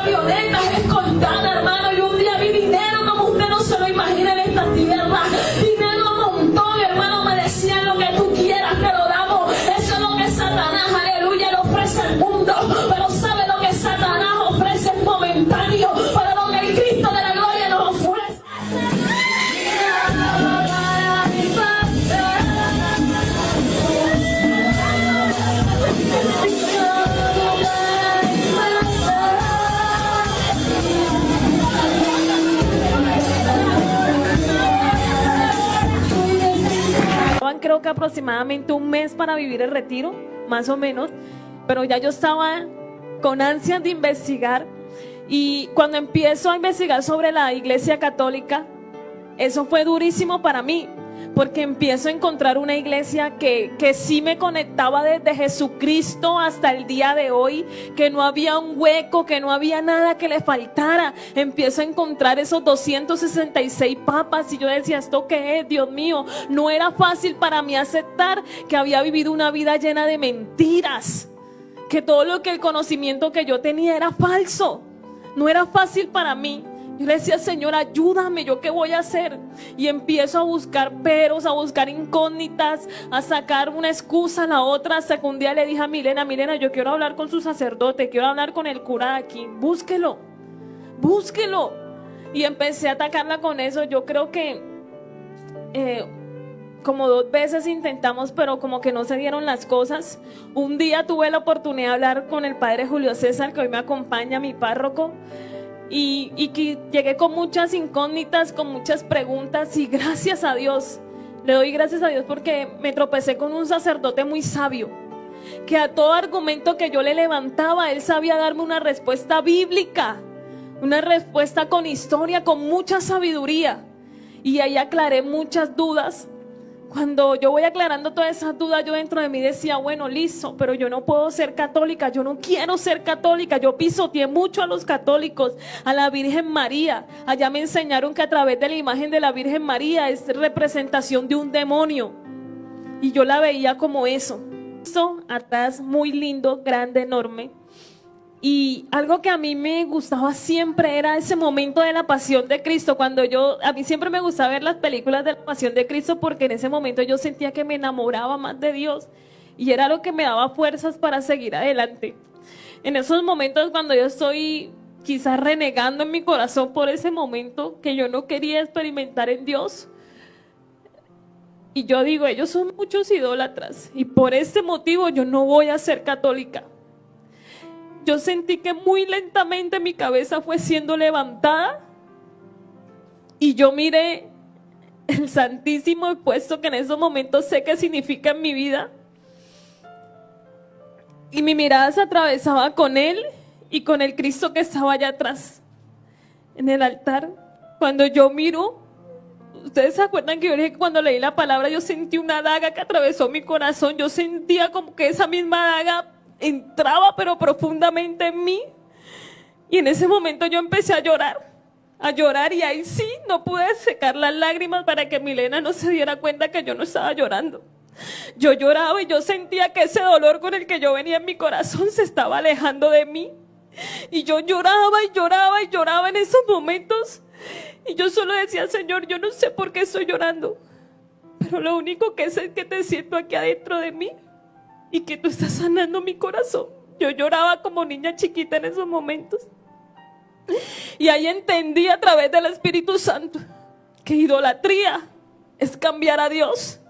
avionetas, escoltada, hermano. Y un día vi dinero como usted no se lo imagina en esta tierra. Dinero a montón, hermano. Me decían: lo que tú quieras te lo damos. Eso es lo que Satanás, aleluya, le ofrece al mundo. Pero ¿sabe lo que Satanás ofrece? Es momentáneo. Pero lo que el Cristo de la gloria nos ofrece. Creo que aproximadamente un mes para vivir el retiro, más o menos, pero ya yo estaba con ansias de investigar, y cuando empiezo a investigar sobre la Iglesia Católica, eso fue durísimo para mí, porque empiezo a encontrar una iglesia que sí me conectaba desde Jesucristo hasta el día de hoy, que no había un hueco, que no había nada que le faltara. Empiezo a encontrar esos 266 papas y yo decía: ¿esto qué es? Dios mío, no era fácil para mí aceptar que había vivido una vida llena de mentiras, que todo lo que el conocimiento que yo tenía era falso. No era fácil para mí. Yo le decía: Señor, ayúdame, ¿yo qué voy a hacer? Y empiezo a buscar peros, a buscar incógnitas, a sacar una excusa a la otra, hasta que un día le dije a Milena, yo quiero hablar con su sacerdote, quiero hablar con el cura aquí, búsquelo. Y empecé a atacarla con eso. Yo creo que como 2 veces intentamos, pero como que no se dieron las cosas. Un día tuve la oportunidad de hablar con el padre Julio César, que hoy me acompaña, mi párroco. Y que llegué con muchas incógnitas, con muchas preguntas, y gracias a Dios, le doy gracias a Dios porque me tropecé con un sacerdote muy sabio, que a todo argumento que yo le levantaba, él sabía darme una respuesta bíblica, una respuesta con historia, con mucha sabiduría, y ahí aclaré muchas dudas. Cuando yo voy aclarando todas esas dudas, yo dentro de mí decía: bueno, listo, pero yo no puedo ser católica, yo no quiero ser católica. Yo pisoteé mucho a los católicos, a la Virgen María. Allá me enseñaron que a través de la imagen de la Virgen María es representación de un demonio, y yo la veía como eso. Eso atrás, muy lindo, grande, enorme. Y algo que a mí me gustaba siempre era ese momento de la pasión de Cristo. A mí siempre me gustaba ver las películas de la pasión de Cristo, porque en ese momento yo sentía que me enamoraba más de Dios, y era lo que me daba fuerzas para seguir adelante. En esos momentos cuando yo estoy quizás renegando en mi corazón por ese momento que yo no quería experimentar en Dios, y yo digo: ellos son muchos idólatras, y por este motivo yo no voy a ser católica. Yo sentí que muy lentamente mi cabeza fue siendo levantada, y yo miré el Santísimo puesto, que en esos momentos sé qué significa en mi vida, y mi mirada se atravesaba con él y con el Cristo que estaba allá atrás en el altar. Cuando yo miro, ustedes se acuerdan que yo dije que cuando leí la palabra yo sentí una daga que atravesó mi corazón. Yo sentía como que esa misma daga entraba pero profundamente en mí, y en ese momento yo empecé a llorar, y ahí sí no pude secar las lágrimas para que Milena no se diera cuenta que yo no estaba llorando. Yo lloraba y yo sentía que ese dolor con el que yo venía en mi corazón se estaba alejando de mí, y yo lloraba y lloraba y lloraba en esos momentos, y yo solo decía: Señor, yo no sé por qué estoy llorando, pero lo único que sé es que te siento aquí adentro de mí y que tú estás sanando mi corazón. Yo lloraba como niña chiquita en esos momentos, y ahí entendí a través del Espíritu Santo que idolatría es cambiar a Dios,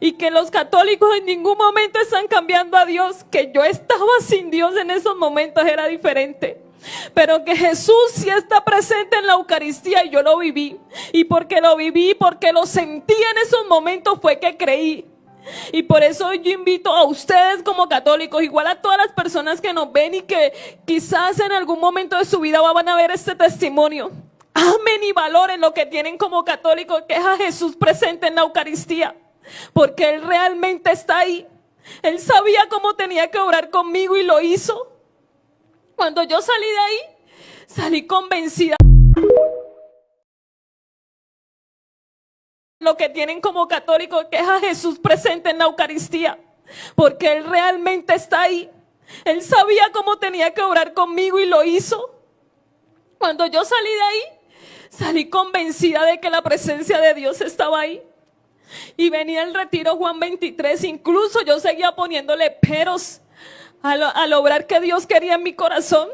y que los católicos en ningún momento están cambiando a Dios. Que yo estaba sin Dios en esos momentos era diferente, pero que Jesús sí está presente en la Eucaristía, y yo lo viví, y porque lo viví, porque lo sentí en esos momentos, fue que creí. Y por eso yo invito a ustedes como católicos, igual a todas las personas que nos ven y que quizás en algún momento de su vida van a ver este testimonio: amen y valoren lo que tienen como católicos, que es a Jesús presente en la Eucaristía, porque Él realmente está ahí. Él sabía cómo tenía que obrar conmigo y lo hizo. Cuando yo salí de ahí, salí convencida. Lo que tienen como católicos, que es a Jesús presente en la Eucaristía, porque Él realmente está ahí. Él sabía cómo tenía que obrar conmigo y lo hizo. Cuando yo salí de ahí, salí convencida de que la presencia de Dios estaba ahí. Y venía el retiro Juan 23, incluso yo seguía poniéndole peros al obrar que Dios quería en mi corazón.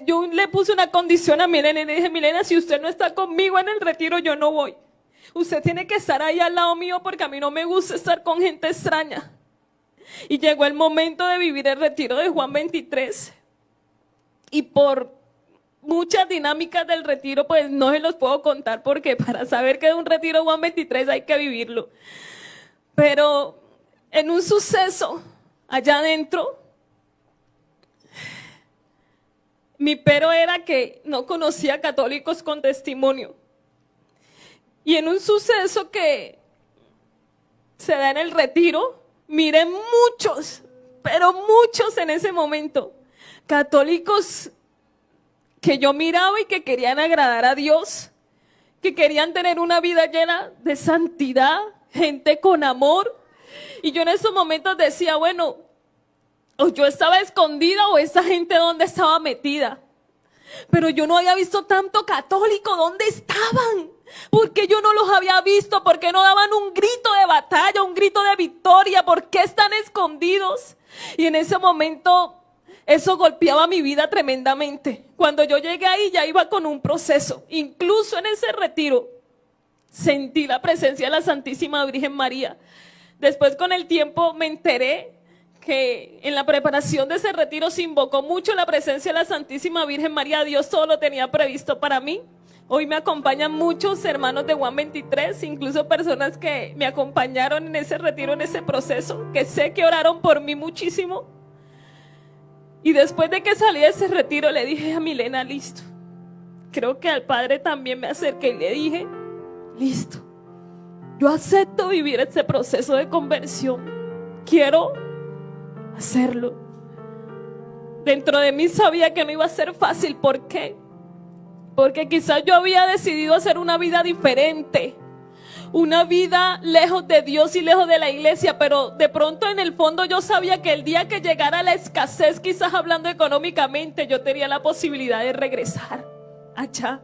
Yo le puse una condición a Milena y le dije: Milena, si usted no está conmigo en el retiro, yo no voy. Usted tiene que estar ahí al lado mío porque a mí no me gusta estar con gente extraña. Y llegó el momento de vivir el retiro de Juan 23. Y por muchas dinámicas del retiro, pues no se los puedo contar porque para saber que es un retiro Juan 23 hay que vivirlo. Pero en un suceso allá adentro, mi pero era que no conocía católicos con testimonio. Y en un suceso que se da en el retiro, miré muchos, pero muchos en ese momento, católicos que yo miraba y que querían agradar a Dios, que querían tener una vida llena de santidad, gente con amor. Y yo en esos momentos decía, bueno, o yo estaba escondida o esa gente dónde estaba metida. Pero yo no había visto tanto católico, ¿dónde estaban? Porque yo no los había visto, porque no daban un grito de batalla, un grito de victoria, ¿por qué están escondidos? Y en ese momento eso golpeaba mi vida tremendamente. Cuando yo llegué ahí ya iba con un proceso. Incluso en ese retiro sentí la presencia de la Santísima Virgen María. Después con el tiempo me enteré que en la preparación de ese retiro se invocó mucho la presencia de la Santísima Virgen María. Dios todo lo tenía previsto para mí. Hoy me acompañan muchos hermanos de Juan 23, incluso personas que me acompañaron en ese retiro, en ese proceso, que sé que oraron por mí muchísimo. Y después de que salí de ese retiro le dije a Milena, listo. Creo que al Padre también me acerqué y le dije, listo. Yo acepto vivir ese proceso de conversión. Quiero hacerlo. Dentro de mí sabía que no iba a ser fácil. ¿Por qué? Porque quizás yo había decidido hacer una vida diferente, una vida lejos de Dios y lejos de la iglesia, pero de pronto en el fondo yo sabía que el día que llegara la escasez, quizás hablando económicamente, yo tenía la posibilidad de regresar allá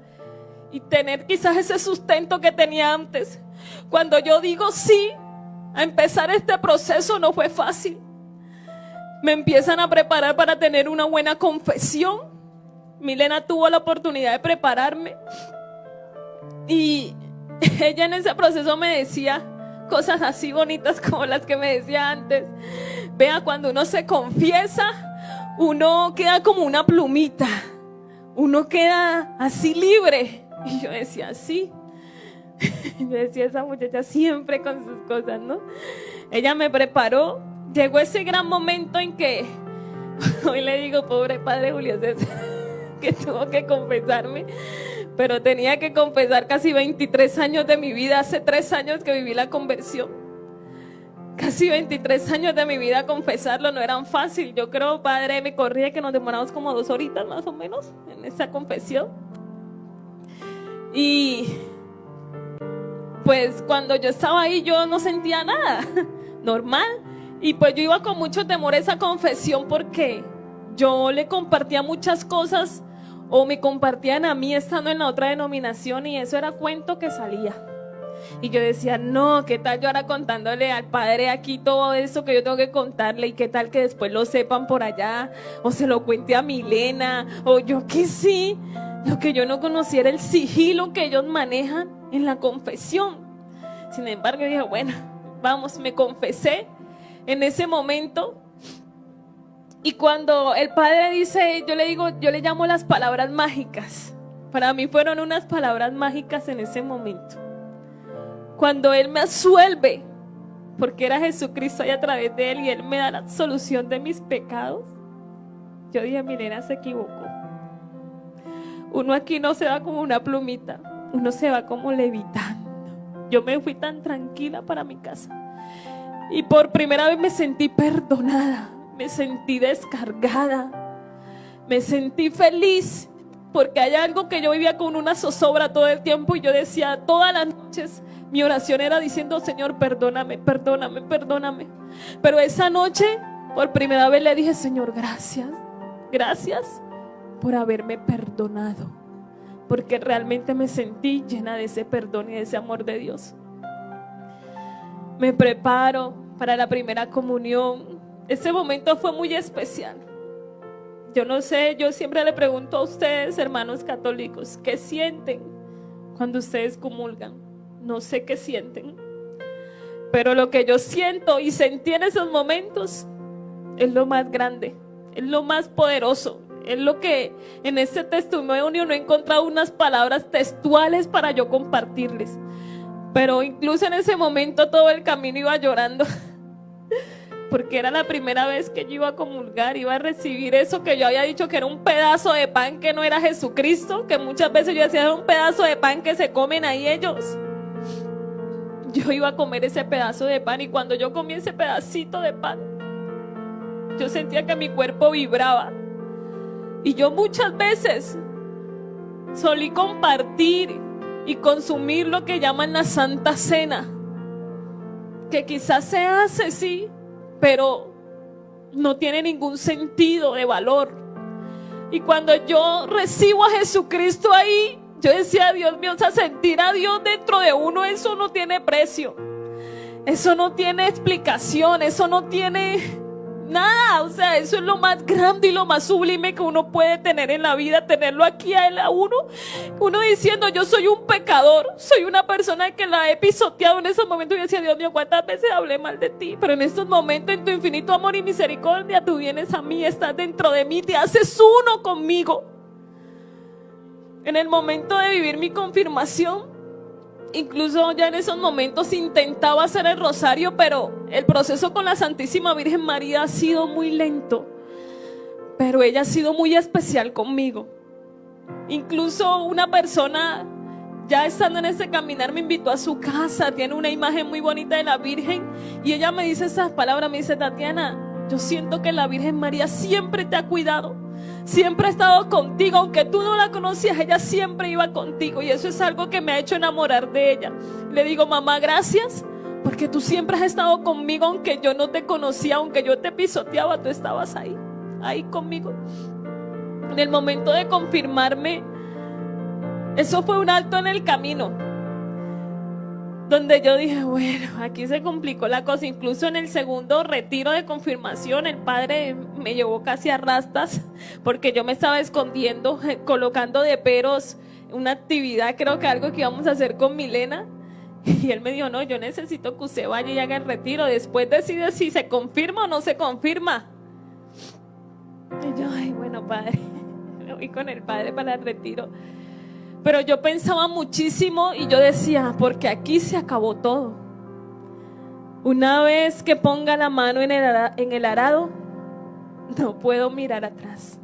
y tener quizás ese sustento que tenía antes. Cuando yo digo sí a empezar este proceso, no fue fácil. Me empiezan a preparar para tener una buena confesión. Milena tuvo la oportunidad de prepararme y ella en ese proceso me decía cosas así bonitas como las que me decía antes. Vea, cuando uno se confiesa, uno queda como una plumita, uno queda así libre. Y yo decía, sí. Yo decía, esa muchacha siempre con sus cosas, ¿no? Ella me preparó. Llegó ese gran momento en que hoy le digo, pobre padre Julio César, que tuvo que confesarme, pero tenía que confesar casi 23 años de mi vida. Hace 3 años que viví la conversión, casi 23 años de mi vida confesarlo, no eran fácil. Yo creo, padre, me corría que nos demoramos como 2 horitas más o menos en esa confesión. Y pues cuando yo estaba ahí yo no sentía nada, normal. Y pues yo iba con mucho temor a esa confesión porque yo le compartía muchas cosas o me compartían a mí estando en la otra denominación y eso era cuento que salía. Y yo decía, no, ¿qué tal yo ahora contándole al Padre aquí todo eso que yo tengo que contarle? ¿Y qué tal que después lo sepan por allá? O se lo cuente a Milena, o yo qué sé. Lo que yo no conocía era el sigilo que ellos manejan en la confesión. Sin embargo, yo dije, bueno, vamos, me confesé en ese momento. Y cuando el Padre dice, yo le digo, yo le llamo las palabras mágicas. Para mí fueron unas palabras mágicas en ese momento. Cuando Él me absuelve, porque era Jesucristo y a través de Él, y Él me da la solución de mis pecados, yo dije, Milena se equivocó. Uno aquí no se va como una plumita, uno se va como levitando. Yo me fui tan tranquila para mi casa. Y por primera vez me sentí perdonada, me sentí descargada, me sentí feliz, porque hay algo que yo vivía con una zozobra todo el tiempo y yo decía todas las noches, mi oración era diciendo, Señor, perdóname, perdóname, perdóname. Pero esa noche, por primera vez le dije, Señor, gracias, gracias por haberme perdonado. porque realmente me sentí llena de ese perdón y de ese amor de Dios. Me preparo para la primera comunión. Ese momento fue muy especial. Yo no sé, yo siempre le pregunto a ustedes, hermanos católicos, ¿qué sienten cuando ustedes comulgan? No sé qué sienten, pero lo que yo siento y sentí en esos momentos es lo más grande, es lo más poderoso, es lo que en este testimonio no he encontrado unas palabras textuales para yo compartirles, pero incluso en ese momento todo el camino iba llorando. Porque era la primera vez que yo iba a comulgar, iba a recibir eso que yo había dicho que era un pedazo de pan que no era Jesucristo, que muchas veces yo decía era un pedazo de pan que se comen ahí ellos. Yo iba a comer ese pedazo de pan y cuando yo comí ese pedacito de pan, yo sentía que mi cuerpo vibraba. Y yo muchas veces solí compartir y consumir lo que llaman la Santa Cena, que quizás se hace, sí, pero no tiene ningún sentido de valor. Y cuando yo recibo a Jesucristo ahí, yo decía, Dios mío, o sea, sentir a Dios dentro de uno, eso no tiene precio, eso no tiene explicación, eso no tiene nada. O sea, eso es lo más grande y lo más sublime que uno puede tener en la vida, tenerlo aquí a él, a uno diciendo, yo soy un pecador, soy una persona que la he pisoteado. En esos momentos yo decía, Dios mío, cuántas veces hablé mal de ti, pero en estos momentos, en tu infinito amor y misericordia, tú vienes a mí, estás dentro de mí, te haces uno conmigo. En el momento de vivir mi confirmación, incluso ya en esos momentos intentaba hacer el rosario, pero el proceso con la Santísima Virgen María ha sido muy lento, pero ella ha sido muy especial conmigo. Incluso una persona, ya estando en ese caminar, me invitó a su casa, tiene una imagen muy bonita de la Virgen, y ella me dice esas palabras, me dice, Tatiana, yo siento que la Virgen María siempre te ha cuidado, siempre ha estado contigo, aunque tú no la conocías, ella siempre iba contigo, y eso es algo que me ha hecho enamorar de ella. Le digo, mamá, gracias, porque tú siempre has estado conmigo, aunque yo no te conocía, aunque yo te pisoteaba, tú estabas ahí conmigo. En el momento de confirmarme, eso fue un alto en el camino, donde yo dije, bueno, aquí se complicó la cosa. Incluso en el segundo retiro de confirmación, el padre me llevó casi a rastas, porque yo me estaba escondiendo, colocando de peros una actividad, creo que algo que íbamos a hacer con Milena, y él me dijo, no, yo necesito que usted vaya y haga el retiro, después decide si se confirma o no se confirma. Y yo, ay, bueno, padre, me voy con el padre para el retiro. Pero yo pensaba muchísimo y yo decía, porque aquí se acabó todo. Una vez que ponga la mano en el arado, no puedo mirar atrás.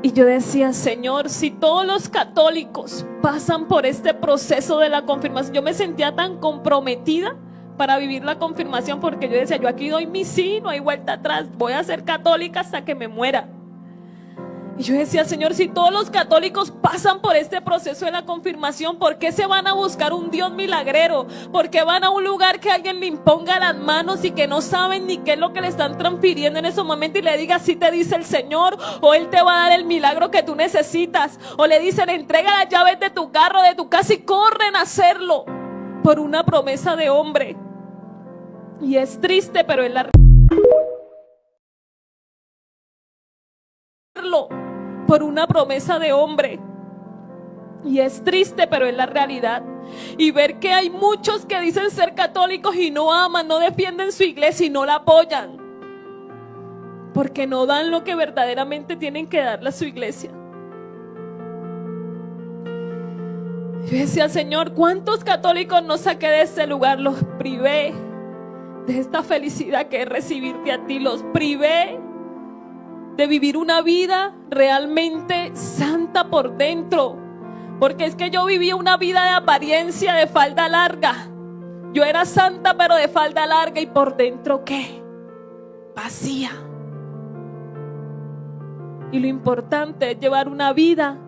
Y yo decía, Señor, si todos los católicos pasan por este proceso de la confirmación, yo me sentía tan comprometida para vivir la confirmación, porque yo decía, yo aquí doy mi sí, no hay vuelta atrás, voy a ser católica hasta que me muera. Y yo decía, Señor, si todos los católicos pasan por este proceso de la confirmación, ¿por qué se van a buscar un Dios milagrero? ¿Por qué van a un lugar que alguien le imponga las manos y que no saben ni qué es lo que le están transfiriendo en ese momento y le diga, así te dice el Señor, o Él te va a dar el milagro que tú necesitas? O le dicen, entrega las llaves de tu carro, de tu casa, y corren a hacerlo por una promesa de hombre. Y es triste, pero es la por una promesa de hombre. Y es triste, pero es la realidad. Y ver que hay muchos que dicen ser católicos y no aman, no defienden su iglesia y no la apoyan, porque no dan lo que verdaderamente tienen que darle a su iglesia. Yo decía, Señor, ¿cuántos católicos no saqué de este lugar? Los privé de esta felicidad que es recibirte a ti. Los privé de vivir una vida realmente santa por dentro, porque es que yo vivía una vida de apariencia, de falda larga. Yo era santa pero de falda larga, y por dentro ¿qué? Vacía. Y lo importante es llevar una vida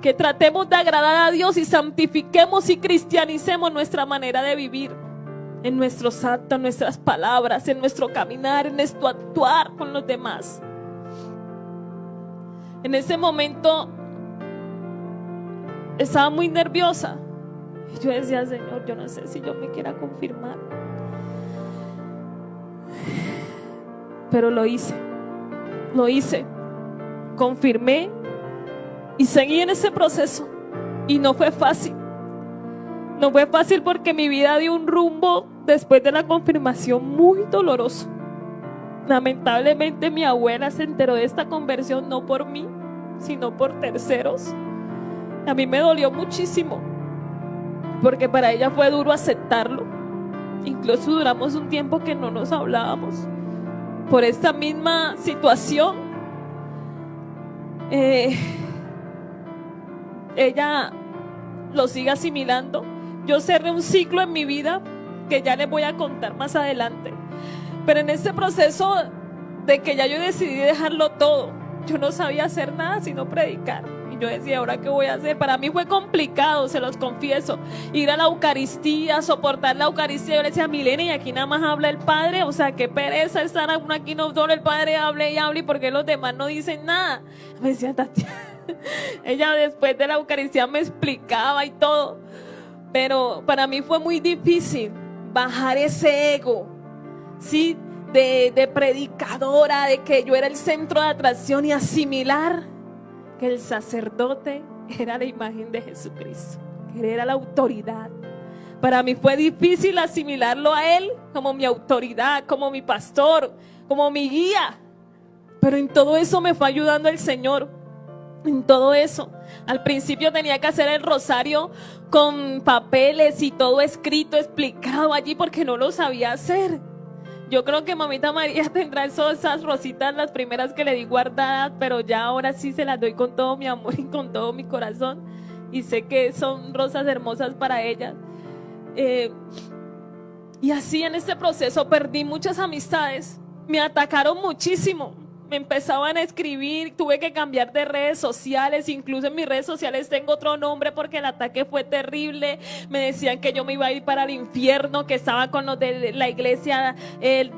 que tratemos de agradar a Dios y santifiquemos y cristianicemos nuestra manera de vivir, en nuestros actos, en nuestras palabras, en nuestro caminar, en nuestro actuar con los demás. En ese momento estaba muy nerviosa. Y yo decía, Señor, yo no sé si yo me quiera confirmar. Pero lo hice. Confirmé y seguí en ese proceso. Y no fue fácil. No fue fácil porque mi vida dio un rumbo después de la confirmación muy doloroso. Lamentablemente mi abuela se enteró de esta conversión no por mí, sino por terceros. A mí me dolió muchísimo, porque para ella fue duro aceptarlo. Incluso duramos un tiempo que no nos hablábamos por esta misma situación. Ella lo sigue asimilando. Yo cerré un ciclo en mi vida que ya les voy a contar más adelante. Pero en este proceso de que ya yo decidí dejarlo todo, yo no sabía hacer nada sino predicar. Y yo decía, ¿ahora qué voy a hacer? Para mí fue complicado, se los confieso. Ir a la Eucaristía, soportar la Eucaristía. Yo le decía, Milena, y aquí nada más habla el Padre. O sea, qué pereza estar aquí, no solo el Padre hable y hable, y porque los demás no dicen nada. Me decía, Tatiana. Ella después de la Eucaristía me explicaba y todo. Pero para mí fue muy difícil bajar ese ego, ¿sí? De predicadora, de que yo era el centro de atracción, y asimilar que el sacerdote era la imagen de Jesucristo, que él era la autoridad. Para mí fue difícil asimilarlo a él como mi autoridad, como mi pastor, como mi guía. Pero en todo eso me fue ayudando el Señor. En todo eso. Al principio tenía que hacer el rosario con papeles y todo escrito, explicado allí, porque no lo sabía hacer. Yo creo que Mamita María tendrá esas rositas, las primeras que le di guardadas, pero ya ahora sí se las doy con todo mi amor y con todo mi corazón. Y sé que son rosas hermosas para ella. Y así en este proceso perdí muchas amistades. Me atacaron muchísimo. Me empezaban a escribir, tuve que cambiar de redes sociales. Incluso en mis redes sociales tengo otro nombre porque el ataque fue terrible. Me decían que yo me iba a ir para el infierno, que estaba con los de la iglesia,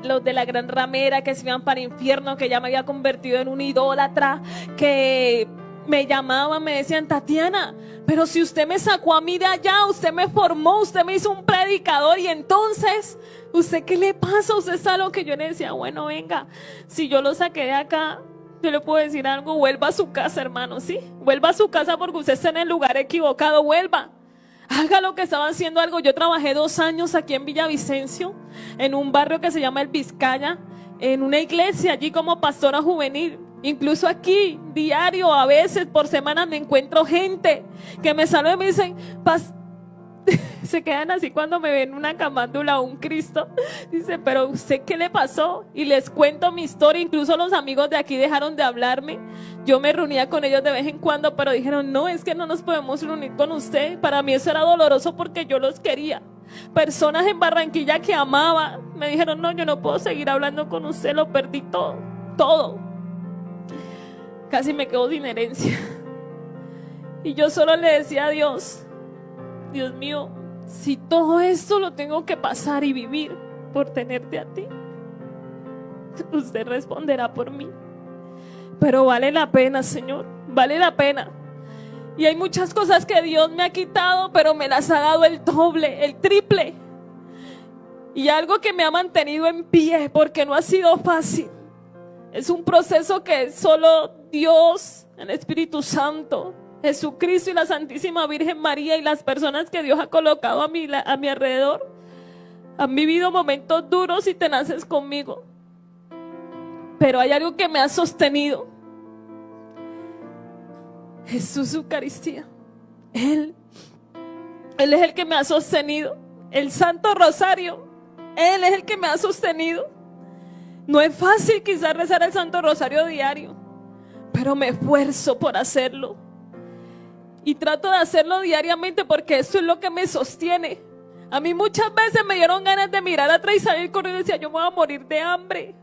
los de la Gran Ramera, que se iban para el infierno, que ya me había convertido en un idólatra, que me llamaban, me decían, Tatiana, pero si usted me sacó a mí de allá, usted me formó, usted me hizo un predicador, y entonces, ¿usted qué le pasa? Usted sabe lo que yo le decía. Bueno, venga, si yo lo saqué de acá, yo le puedo decir algo, vuelva a su casa, hermano, ¿sí? Vuelva a su casa porque usted está en el lugar equivocado, vuelva. Haga lo que estaba haciendo algo. Yo trabajé 2 años aquí en Villavicencio, en un barrio que se llama El Vizcaya, en una iglesia allí como pastora juvenil. Incluso aquí, diario, a veces por semana me encuentro gente que me saluda y me dicen, se quedan así cuando me ven una camándula o un Cristo. Dice, pero ¿usted qué le pasó? Y les cuento mi historia. Incluso los amigos de aquí dejaron de hablarme. Yo me reunía con ellos de vez en cuando, pero dijeron, no, es que no nos podemos reunir con usted. Para mí eso era doloroso porque yo los quería. Personas en Barranquilla que amaba me dijeron, no, yo no puedo seguir hablando con usted, lo perdí todo. Casi me quedo sin herencia. Y yo solo le decía a Dios, Dios mío, si todo esto lo tengo que pasar y vivir por tenerte a ti, usted responderá por mí. Pero vale la pena, Señor, vale la pena. Y hay muchas cosas que Dios me ha quitado, pero me las ha dado el doble, el triple. Y algo que me ha mantenido en pie, porque no ha sido fácil. Es un proceso que solo Dios, el Espíritu Santo, Jesucristo y la Santísima Virgen María y las personas que Dios ha colocado a mi alrededor han vivido momentos duros y tenaces conmigo. Pero hay algo que me ha sostenido. Jesús Eucaristía. Él es el que me ha sostenido. El Santo Rosario, Él es el que me ha sostenido. No es fácil quizás rezar el Santo Rosario diario, pero me esfuerzo por hacerlo. Y trato de hacerlo diariamente porque eso es lo que me sostiene. A mí muchas veces me dieron ganas de mirar atrás y salir corriendo y decía, yo me voy a morir de hambre.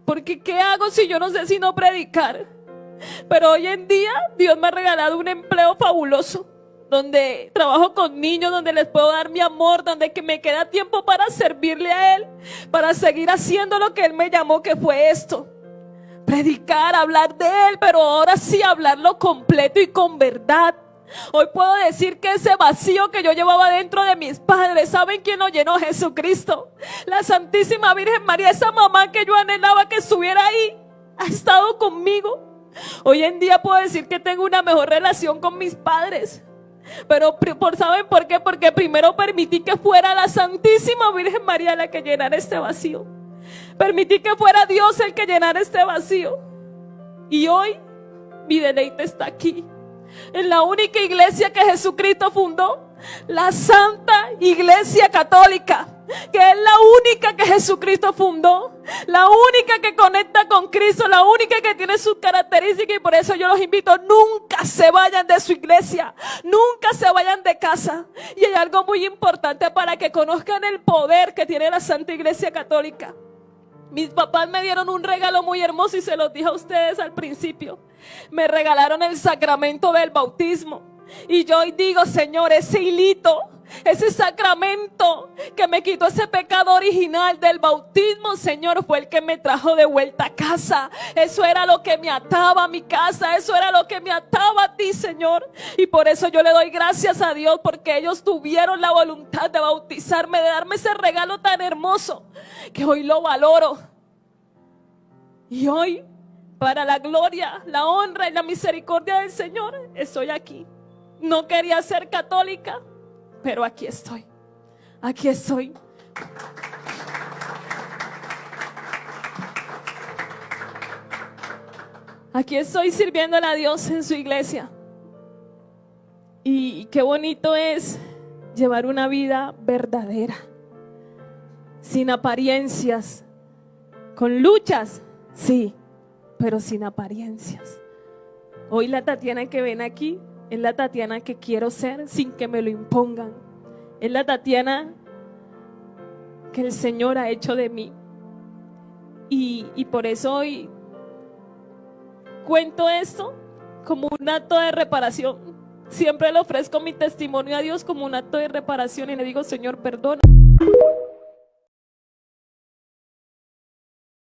Porque ¿qué hago si yo no sé sino predicar? Pero hoy en día Dios me ha regalado un empleo fabuloso, donde trabajo con niños, donde les puedo dar mi amor, donde que me queda tiempo para servirle a Él, para seguir haciendo lo que Él me llamó, que fue esto: predicar, hablar de Él, pero ahora sí hablarlo completo y con verdad, Hoy puedo decir que ese vacío que yo llevaba dentro de mis padres, ¿saben quién lo llenó? Jesucristo. La Santísima Virgen María, esa mamá que yo anhelaba que estuviera ahí, ha estado conmigo. Hoy en día puedo decir que tengo una mejor relación con mis padres. Pero ¿saben por qué? Porque primero permití que fuera la Santísima Virgen María la que llenara este vacío. Permití que fuera Dios el que llenara este vacío. Y hoy mi deleite está aquí, en la única iglesia que Jesucristo fundó, la Santa Iglesia Católica, que es la única que Jesucristo fundó, la única que conecta con Cristo, la única que tiene sus características. Y por eso yo los invito, nunca se vayan de su iglesia, nunca se vayan de casa. Y hay algo muy importante para que conozcan el poder que tiene la Santa Iglesia Católica. Mis papás me dieron un regalo muy hermoso y se los dije a ustedes al principio. Me regalaron el sacramento del bautismo. Y yo hoy digo, Señor, ese hilito, ese sacramento que me quitó ese pecado original del bautismo, Señor, fue el que me trajo de vuelta a casa. Eso era lo que me ataba a mi casa, eso era lo que me ataba a ti, Señor. Y por eso yo le doy gracias a Dios, porque ellos tuvieron la voluntad de bautizarme, de darme ese regalo tan hermoso, que hoy lo valoro. Y hoy, para la gloria, la honra y la misericordia del Señor, estoy aquí. No quería ser católica, pero aquí estoy. Aquí estoy. Aquí estoy sirviéndole a Dios en su iglesia. Y qué bonito es llevar una vida verdadera, sin apariencias, con luchas, sí, pero sin apariencias. Hoy la Tatiana que ven aquí es la Tatiana que quiero ser sin que me lo impongan. Es la Tatiana que el Señor ha hecho de mí. Y por eso hoy cuento esto como un acto de reparación. Siempre le ofrezco mi testimonio a Dios como un acto de reparación y le digo, Señor, perdona.